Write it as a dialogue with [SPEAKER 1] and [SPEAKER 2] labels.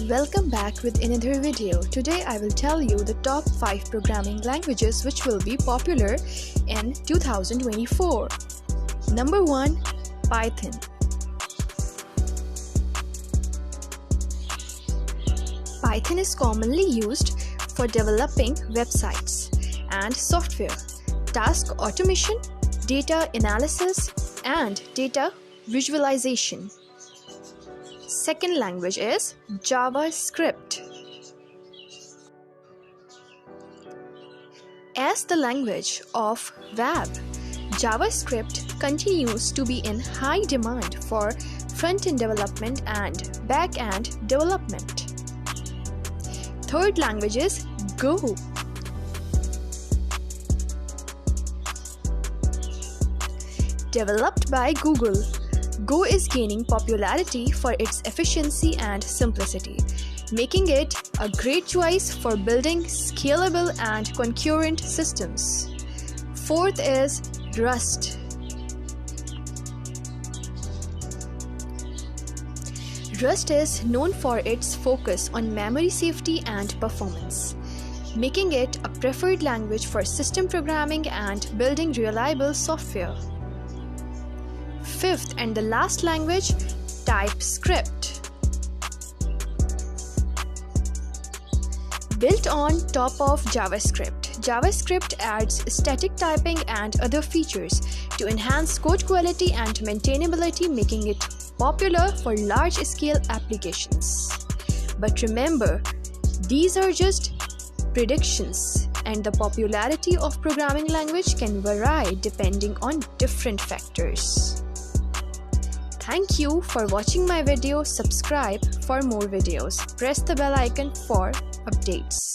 [SPEAKER 1] welcome back with another video. Today I will tell you the top 5 programming languages which will be popular in 2024. Number 1. Python. Python is commonly used for developing websites and software, task automation, data analysis, and data visualization. Second language is JavaScript. As the language of web, JavaScript continues to be in high demand for front-end development and back-end development. Third language is Go. Developed by Google, Go is gaining popularity for its efficiency and simplicity, making it a great choice for building scalable and concurrent systems. Fourth is Rust. Rust is known for its focus on memory safety and performance, making it a preferred language for system programming and building reliable software. Fifth and the last language, TypeScript. Built on top of JavaScript, JavaScript adds static typing and other features to enhance code quality and maintainability, making it popular for large-scale applications. But remember, these are just predictions, and the popularity of programming language can vary depending on different factors. Thank you for watching my video. Subscribe for more videos. Press the bell icon for updates.